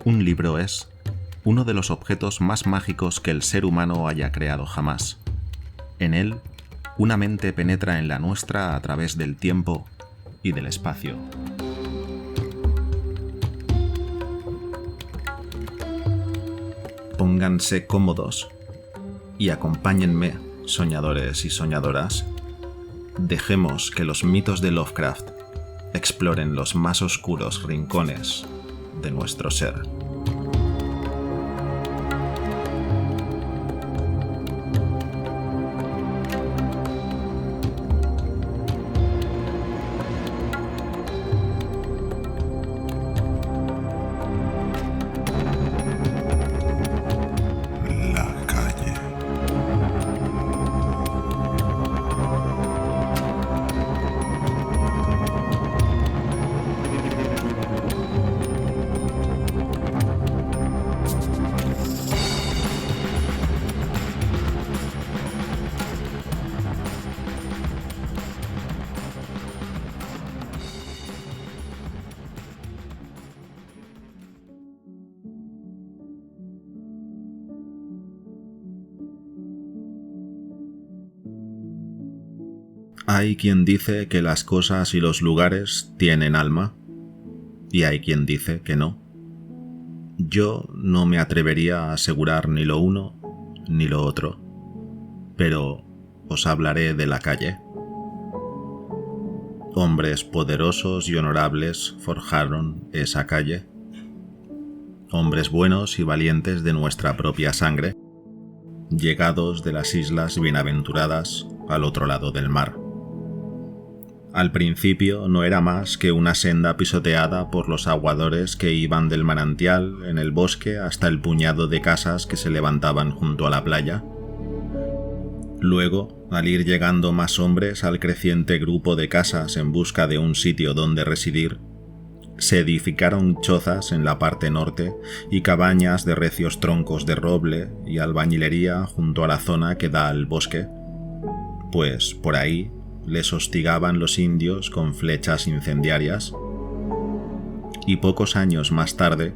Un libro es uno de los objetos más mágicos que el ser humano haya creado jamás. En él, una mente penetra en la nuestra a través del tiempo y del espacio. Pónganse cómodos y acompáñenme, soñadores y soñadoras. Dejemos que los mitos de Lovecraft exploren los más oscuros rincones de nuestro ser. Hay quien dice que las cosas y los lugares tienen alma, y hay quien dice que no. Yo no me atrevería a asegurar ni lo uno ni lo otro, pero os hablaré de la calle. Hombres poderosos y honorables forjaron esa calle. Hombres buenos y valientes de nuestra propia sangre, llegados de las islas bienaventuradas al otro lado del mar. Al principio no era más que una senda pisoteada por los aguadores que iban del manantial en el bosque hasta el puñado de casas que se levantaban junto a la playa. Luego, al ir llegando más hombres al creciente grupo de casas en busca de un sitio donde residir, se edificaron chozas en la parte norte y cabañas de recios troncos de roble y albañilería junto a la zona que da al bosque, pues por ahí les hostigaban los indios con flechas incendiarias. Y pocos años más tarde,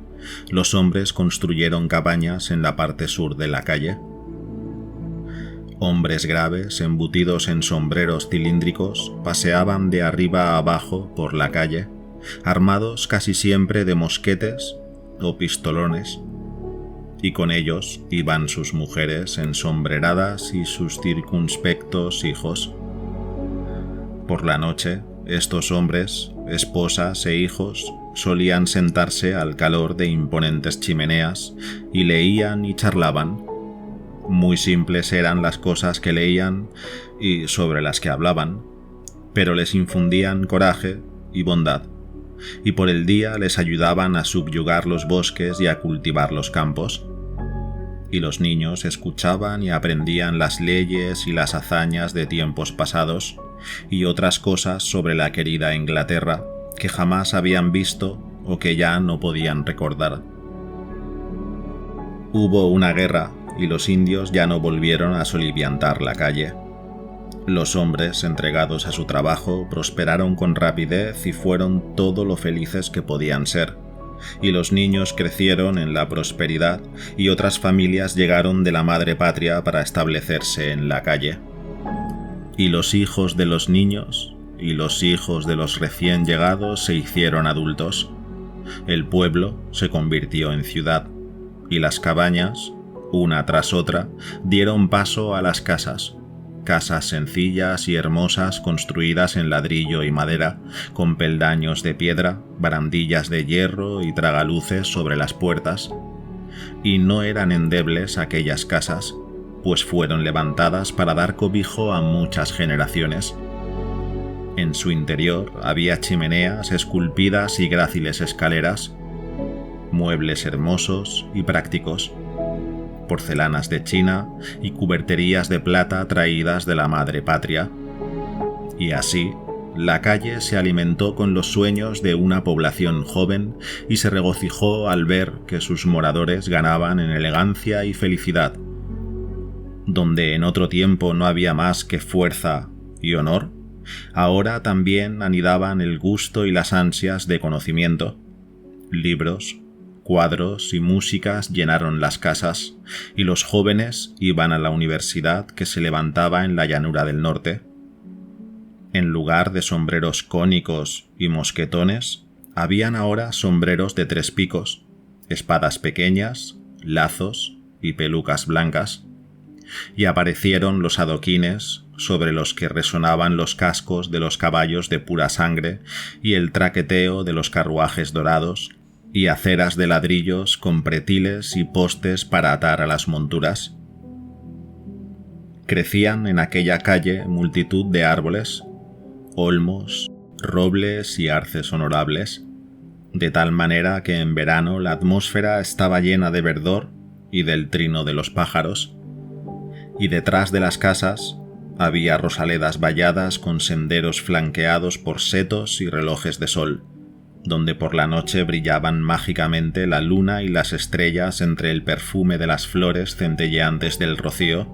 los hombres construyeron cabañas en la parte sur de la calle. Hombres graves, embutidos en sombreros cilíndricos, paseaban de arriba a abajo por la calle, armados casi siempre de mosquetes o pistolones, y con ellos iban sus mujeres ensombreradas y sus circunspectos hijos. Por la noche, estos hombres, esposas e hijos solían sentarse al calor de imponentes chimeneas y leían y charlaban. Muy simples eran las cosas que leían y sobre las que hablaban, pero les infundían coraje y bondad, y por el día les ayudaban a subyugar los bosques y a cultivar los campos. Y los niños escuchaban y aprendían las leyes y las hazañas de tiempos pasados y otras cosas sobre la querida Inglaterra que jamás habían visto o que ya no podían recordar. Hubo una guerra y los indios ya no volvieron a soliviantar la calle. Los hombres entregados a su trabajo prosperaron con rapidez y fueron todo lo felices que podían ser, y los niños crecieron en la prosperidad y otras familias llegaron de la madre patria para establecerse en la calle. Y los hijos de los niños y los hijos de los recién llegados se hicieron adultos. El pueblo se convirtió en ciudad, y las cabañas, una tras otra, dieron paso a las casas sencillas y hermosas construidas en ladrillo y madera, con peldaños de piedra, barandillas de hierro y tragaluces sobre las puertas. Y no eran endebles aquellas casas, pues fueron levantadas para dar cobijo a muchas generaciones. En su interior había chimeneas esculpidas y gráciles escaleras, muebles hermosos y prácticos, porcelanas de China y cuberterías de plata traídas de la madre patria. Y así, la calle se alimentó con los sueños de una población joven y se regocijó al ver que sus moradores ganaban en elegancia y felicidad. Donde en otro tiempo no había más que fuerza y honor, ahora también anidaban el gusto y las ansias de conocimiento. Libros, cuadros y músicas llenaron las casas, y los jóvenes iban a la universidad que se levantaba en la llanura del norte. En lugar de sombreros cónicos y mosquetones, habían ahora sombreros de 3 picos, espadas pequeñas, lazos y pelucas blancas, y aparecieron los adoquines sobre los que resonaban los cascos de los caballos de pura sangre y el traqueteo de los carruajes dorados, y aceras de ladrillos con pretiles y postes para atar a las monturas. Crecían en aquella calle multitud de árboles, olmos, robles y arces honorables, de tal manera que en verano la atmósfera estaba llena de verdor y del trino de los pájaros, y detrás de las casas había rosaledas valladas con senderos flanqueados por setos y relojes de sol, donde por la noche brillaban mágicamente la luna y las estrellas entre el perfume de las flores centelleantes del rocío.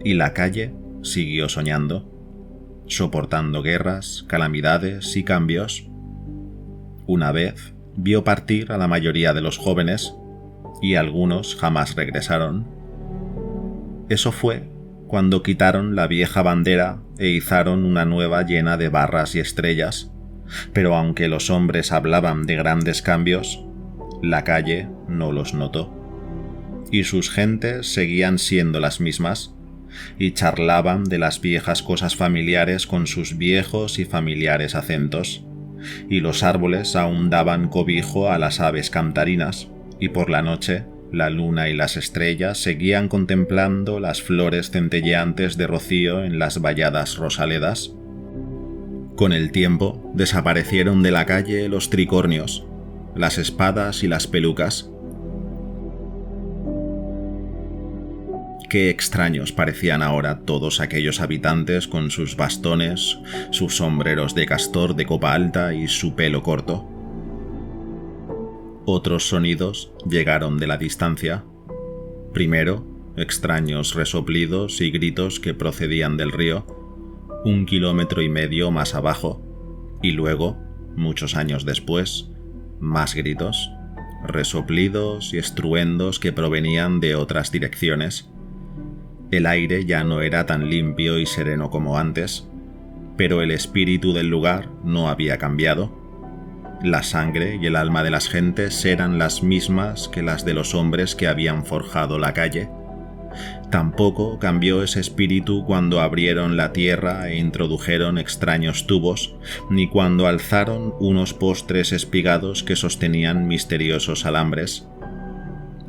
Y la calle siguió soñando, soportando guerras, calamidades y cambios. Una vez vio partir a la mayoría de los jóvenes, y algunos jamás regresaron. Eso fue cuando quitaron la vieja bandera e izaron una nueva llena de barras y estrellas, pero aunque los hombres hablaban de grandes cambios, la calle no los notó, y sus gentes seguían siendo las mismas, y charlaban de las viejas cosas familiares con sus viejos y familiares acentos, y los árboles aún daban cobijo a las aves cantarinas, y por la noche la luna y las estrellas seguían contemplando las flores centelleantes de rocío en las valladas rosaledas. Con el tiempo desaparecieron de la calle los tricornios, las espadas y las pelucas. Qué extraños parecían ahora todos aquellos habitantes con sus bastones, sus sombreros de castor de copa alta y su pelo corto. Otros sonidos llegaron de la distancia. Primero, extraños resoplidos y gritos que procedían del río, 1,5 kilómetros más abajo, y luego, muchos años después, más gritos, resoplidos y estruendos que provenían de otras direcciones. El aire ya no era tan limpio y sereno como antes, pero el espíritu del lugar no había cambiado. La sangre y el alma de las gentes eran las mismas que las de los hombres que habían forjado la calle. Tampoco cambió ese espíritu cuando abrieron la tierra e introdujeron extraños tubos, ni cuando alzaron unos postres espigados que sostenían misteriosos alambres.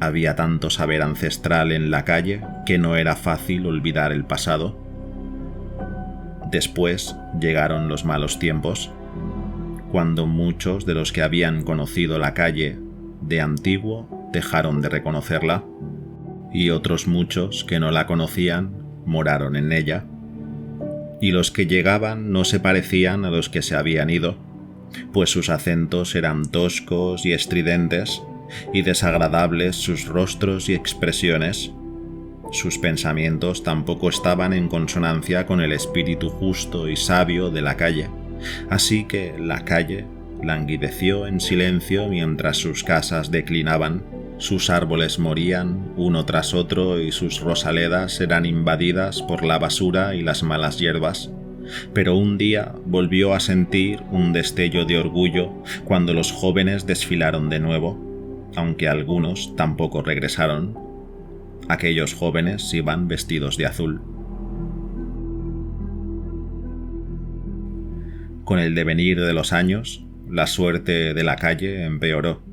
Había tanto saber ancestral en la calle que no era fácil olvidar el pasado. Después llegaron los malos tiempos, cuando muchos de los que habían conocido la calle de antiguo dejaron de reconocerla, y otros muchos que no la conocían moraron en ella, y los que llegaban no se parecían a los que se habían ido, pues sus acentos eran toscos y estridentes, y desagradables sus rostros y expresiones. Sus pensamientos tampoco estaban en consonancia con el espíritu justo y sabio de la calle, así que la calle languideció en silencio mientras sus casas declinaban, sus árboles morían uno tras otro y sus rosaledas eran invadidas por la basura y las malas hierbas. Pero un día volvió a sentir un destello de orgullo cuando los jóvenes desfilaron de nuevo, aunque algunos tampoco regresaron. Aquellos jóvenes iban vestidos de azul. Con el devenir de los años, la suerte de la calle empeoró.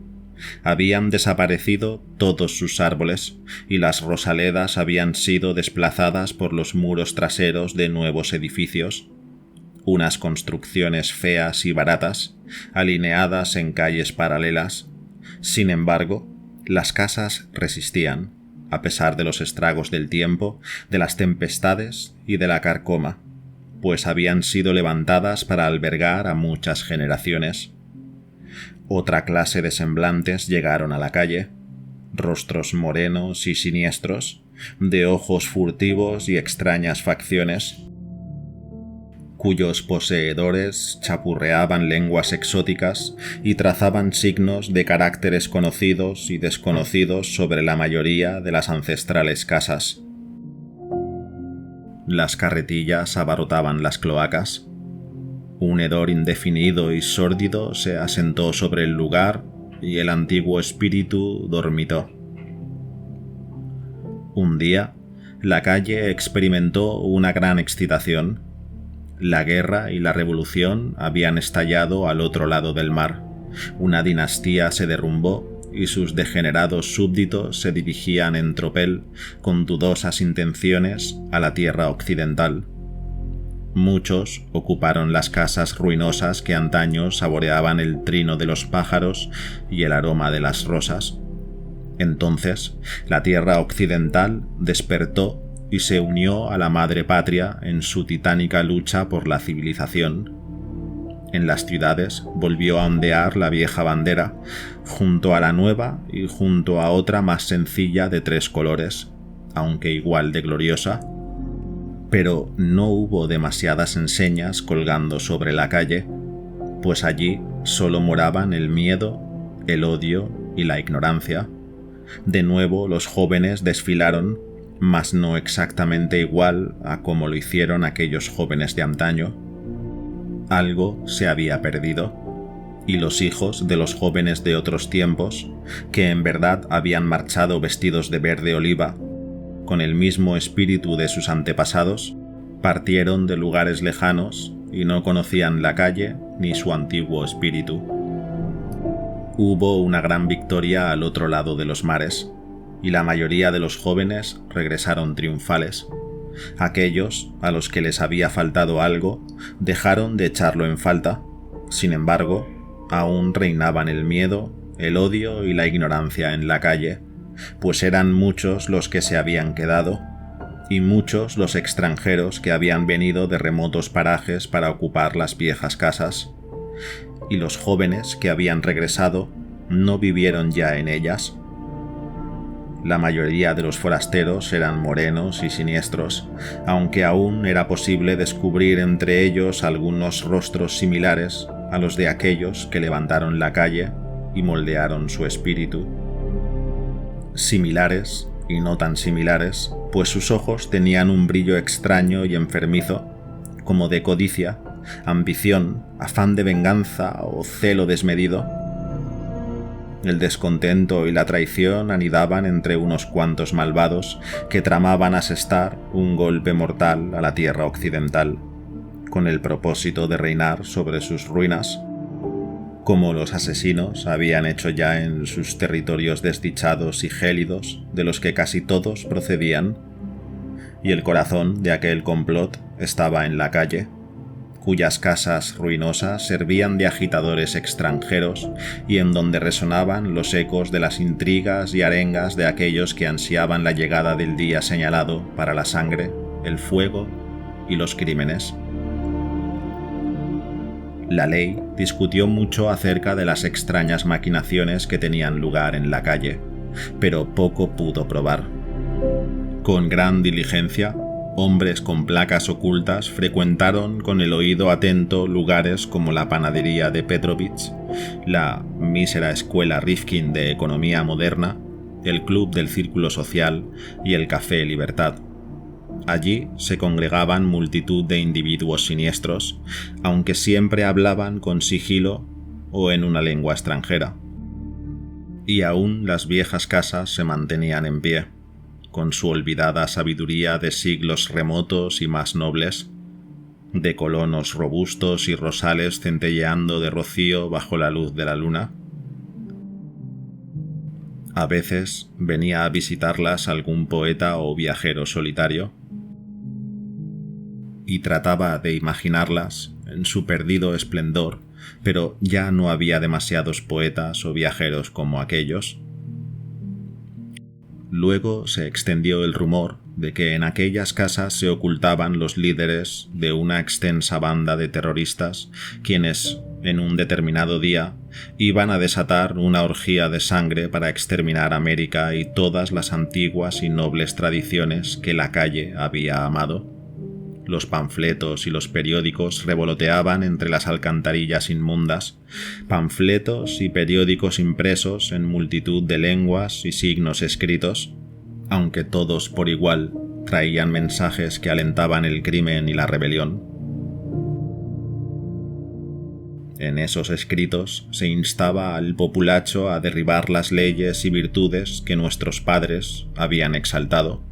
Habían desaparecido todos sus árboles y las rosaledas habían sido desplazadas por los muros traseros de nuevos edificios, unas construcciones feas y baratas, alineadas en calles paralelas. Sin embargo, las casas resistían, a pesar de los estragos del tiempo, de las tempestades y de la carcoma, pues habían sido levantadas para albergar a muchas generaciones. Otra clase de semblantes llegaron a la calle, rostros morenos y siniestros, de ojos furtivos y extrañas facciones. cuyos poseedores chapurreaban lenguas exóticas y trazaban signos de caracteres conocidos y desconocidos sobre la mayoría de las ancestrales casas. Las carretillas abarrotaban las cloacas. Un hedor indefinido y sórdido se asentó sobre el lugar y el antiguo espíritu dormitó. Un día, la calle experimentó una gran excitación. La guerra y la revolución habían estallado al otro lado del mar. Una dinastía se derrumbó y sus degenerados súbditos se dirigían en tropel, con dudosas intenciones, a la tierra occidental. Muchos ocuparon las casas ruinosas que antaño saboreaban el trino de los pájaros y el aroma de las rosas. Entonces, la tierra occidental despertó y se unió a la madre patria en su titánica lucha por la civilización. En las ciudades volvió a ondear la vieja bandera, junto a la nueva y junto a otra más sencilla de 3 colores, aunque igual de gloriosa. Pero no hubo demasiadas enseñas colgando sobre la calle, pues allí solo moraban el miedo, el odio y la ignorancia. De nuevo los jóvenes desfilaron, mas no exactamente igual a como lo hicieron aquellos jóvenes de antaño. Algo se había perdido, y los hijos de los jóvenes de otros tiempos, que en verdad habían marchado vestidos de verde oliva, con el mismo espíritu de sus antepasados, partieron de lugares lejanos y no conocían la calle ni su antiguo espíritu. Hubo una gran victoria al otro lado de los mares, y la mayoría de los jóvenes regresaron triunfales. Aquellos a los que les había faltado algo dejaron de echarlo en falta. Sin embargo, aún reinaban el miedo, el odio y la ignorancia en la calle, pues eran muchos los que se habían quedado, y muchos los extranjeros que habían venido de remotos parajes para ocupar las viejas casas, y los jóvenes que habían regresado no vivieron ya en ellas. La mayoría de los forasteros eran morenos y siniestros, aunque aún era posible descubrir entre ellos algunos rostros similares a los de aquellos que levantaron la calle y moldearon su espíritu. Similares y no tan similares, pues sus ojos tenían un brillo extraño y enfermizo, como de codicia, ambición, afán de venganza o celo desmedido. El descontento y la traición anidaban entre unos cuantos malvados que tramaban asestar un golpe mortal a la tierra occidental, con el propósito de reinar sobre sus ruinas, como los asesinos habían hecho ya en sus territorios desdichados y gélidos, de los que casi todos procedían, y el corazón de aquel complot estaba en la calle, cuyas casas ruinosas servían de agitadores extranjeros y en donde resonaban los ecos de las intrigas y arengas de aquellos que ansiaban la llegada del día señalado para la sangre, el fuego y los crímenes. La ley discutió mucho acerca de las extrañas maquinaciones que tenían lugar en la calle, pero poco pudo probar. Con gran diligencia, hombres con placas ocultas frecuentaron con el oído atento lugares como la panadería de Petrovich, la mísera escuela Rifkin de economía moderna, el club del círculo social y el café Libertad. Allí se congregaban multitud de individuos siniestros, aunque siempre hablaban con sigilo o en una lengua extranjera. Y aún las viejas casas se mantenían en pie, con su olvidada sabiduría de siglos remotos y más nobles, de colonos robustos y rosales centelleando de rocío bajo la luz de la luna. A veces venía a visitarlas algún poeta o viajero solitario, y trataba de imaginarlas en su perdido esplendor, pero ya no había demasiados poetas o viajeros como aquellos. Luego se extendió el rumor de que en aquellas casas se ocultaban los líderes de una extensa banda de terroristas, quienes, en un determinado día, iban a desatar una orgía de sangre para exterminar América y todas las antiguas y nobles tradiciones que la calle había amado. Los panfletos y los periódicos revoloteaban entre las alcantarillas inmundas, panfletos y periódicos impresos en multitud de lenguas y signos escritos, aunque todos por igual traían mensajes que alentaban el crimen y la rebelión. En esos escritos se instaba al populacho a derribar las leyes y virtudes que nuestros padres habían exaltado,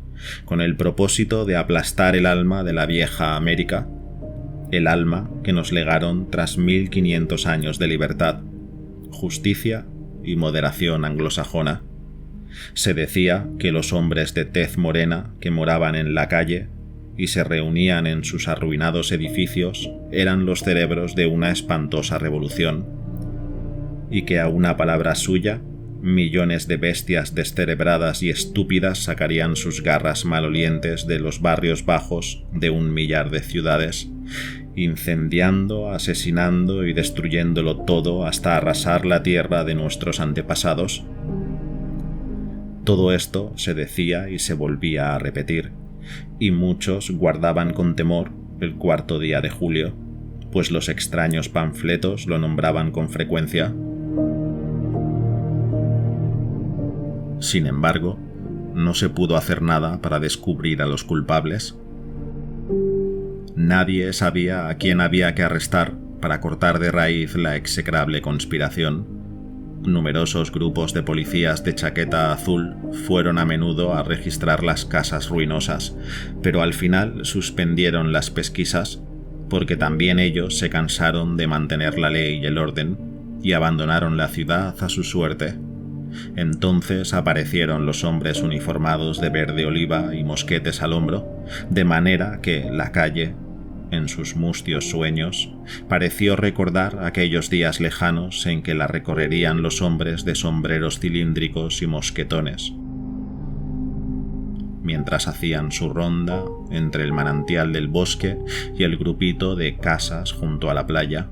con el propósito de aplastar el alma de la vieja América, el alma que nos legaron tras 1500 años de libertad, justicia y moderación anglosajona. Se decía que los hombres de tez morena que moraban en la calle y se reunían en sus arruinados edificios eran los cerebros de una espantosa revolución, y que a una palabra suya millones de bestias descerebradas y estúpidas sacarían sus garras malolientes de los barrios bajos de 1 millar de ciudades, incendiando, asesinando y destruyéndolo todo hasta arrasar la tierra de nuestros antepasados. Todo esto se decía y se volvía a repetir, y muchos guardaban con temor el 4º día de julio, pues los extraños panfletos lo nombraban con frecuencia. Sin embargo, no se pudo hacer nada para descubrir a los culpables. Nadie sabía a quién había que arrestar para cortar de raíz la execrable conspiración. Numerosos grupos de policías de chaqueta azul fueron a menudo a registrar las casas ruinosas, pero al final suspendieron las pesquisas porque también ellos se cansaron de mantener la ley y el orden y abandonaron la ciudad a su suerte. Entonces aparecieron los hombres uniformados de verde oliva y mosquetes al hombro, de manera que la calle, en sus mustios sueños, pareció recordar aquellos días lejanos en que la recorrerían los hombres de sombreros cilíndricos y mosquetones, mientras hacían su ronda entre el manantial del bosque y el grupito de casas junto a la playa.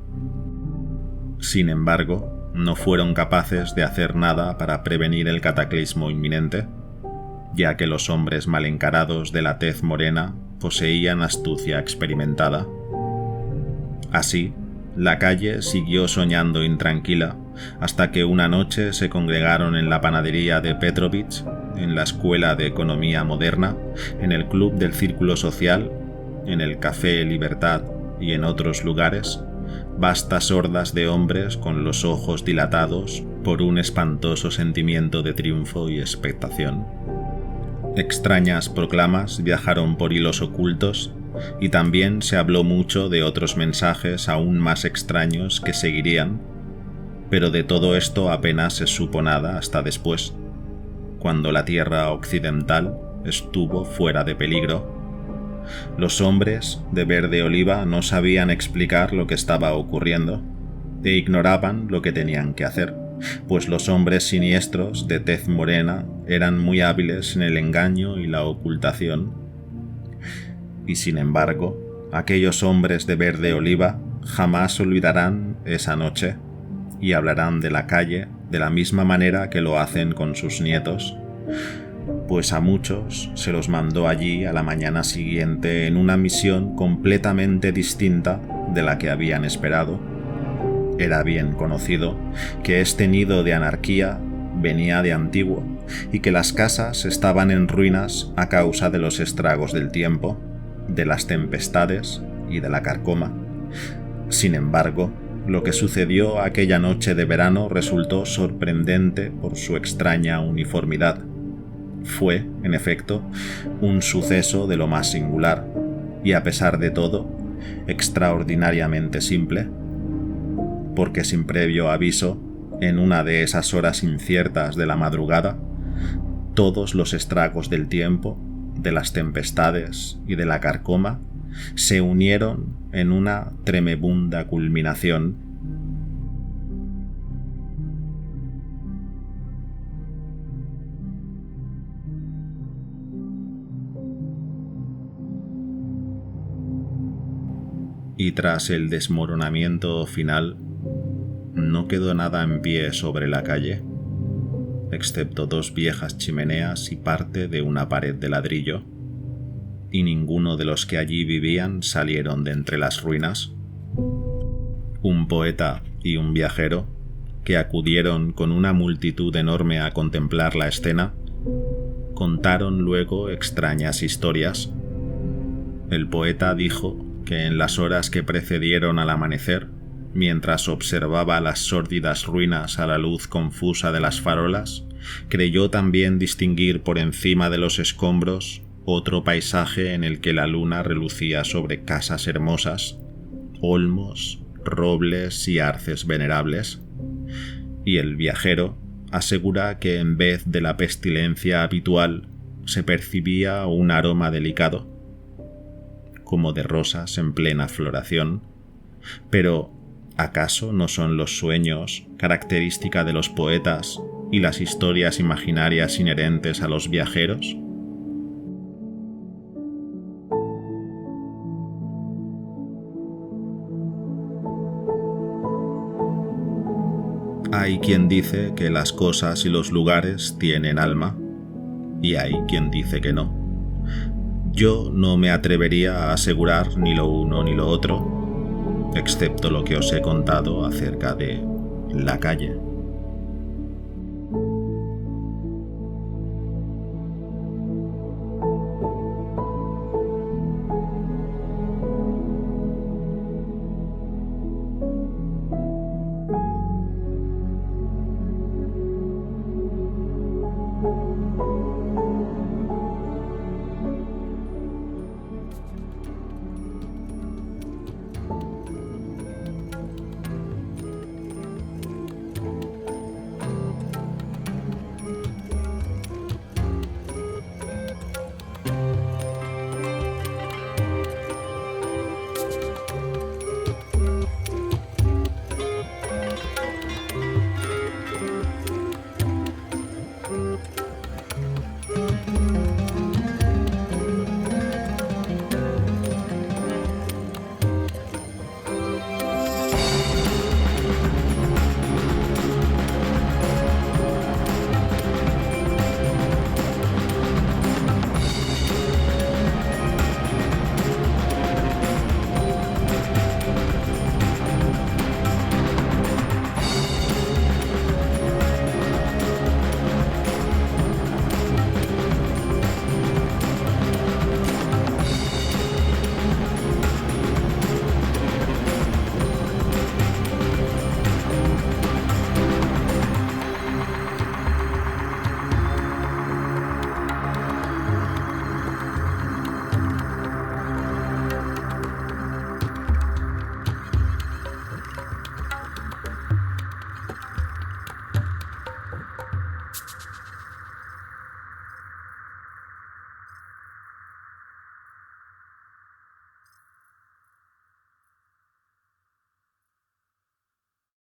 Sin embargo, no fueron capaces de hacer nada para prevenir el cataclismo inminente, ya que los hombres mal encarados de la tez morena poseían astucia experimentada. Así, la calle siguió soñando intranquila hasta que una noche se congregaron en la panadería de Petrovich, en la Escuela de Economía Moderna, en el Club del Círculo Social, en el Café Libertad y en otros lugares, vastas hordas de hombres con los ojos dilatados por un espantoso sentimiento de triunfo y expectación. Extrañas proclamas viajaron por hilos ocultos y también se habló mucho de otros mensajes aún más extraños que seguirían, pero de todo esto apenas se supo nada hasta después, cuando la tierra occidental estuvo fuera de peligro. Los hombres de verde oliva no sabían explicar lo que estaba ocurriendo e ignoraban lo que tenían que hacer, pues los hombres siniestros de tez morena eran muy hábiles en el engaño y la ocultación. Y sin embargo, aquellos hombres de verde oliva jamás olvidarán esa noche y hablarán de la calle de la misma manera que lo hacen con sus nietos, pues a muchos se los mandó allí a la mañana siguiente en una misión completamente distinta de la que habían esperado. Era bien conocido que este nido de anarquía venía de antiguo y que las casas estaban en ruinas a causa de los estragos del tiempo, de las tempestades y de la carcoma. Sin embargo, lo que sucedió aquella noche de verano resultó sorprendente por su extraña uniformidad. Fue, en efecto, un suceso de lo más singular y, a pesar de todo, extraordinariamente simple, porque sin previo aviso, en una de esas horas inciertas de la madrugada, todos los estragos del tiempo, de las tempestades y de la carcoma se unieron en una tremebunda culminación. Y tras el desmoronamiento final, no quedó nada en pie sobre la calle, excepto 2 viejas chimeneas y parte de una pared de ladrillo, y ninguno de los que allí vivían salieron de entre las ruinas. Un poeta y un viajero, que acudieron con una multitud enorme a contemplar la escena, contaron luego extrañas historias. El poeta dijo que en las horas que precedieron al amanecer, mientras observaba las sórdidas ruinas a la luz confusa de las farolas, creyó también distinguir por encima de los escombros otro paisaje en el que la luna relucía sobre casas hermosas, olmos, robles y arces venerables. Y el viajero asegura que en vez de la pestilencia habitual se percibía un aroma delicado, como de rosas en plena floración. Pero ¿acaso no son los sueños característica de los poetas y las historias imaginarias inherentes a los viajeros? Hay quien dice que las cosas y los lugares tienen alma, y hay quien dice que no. Yo no me atrevería a asegurar ni lo uno ni lo otro, excepto lo que os he contado acerca de la calle.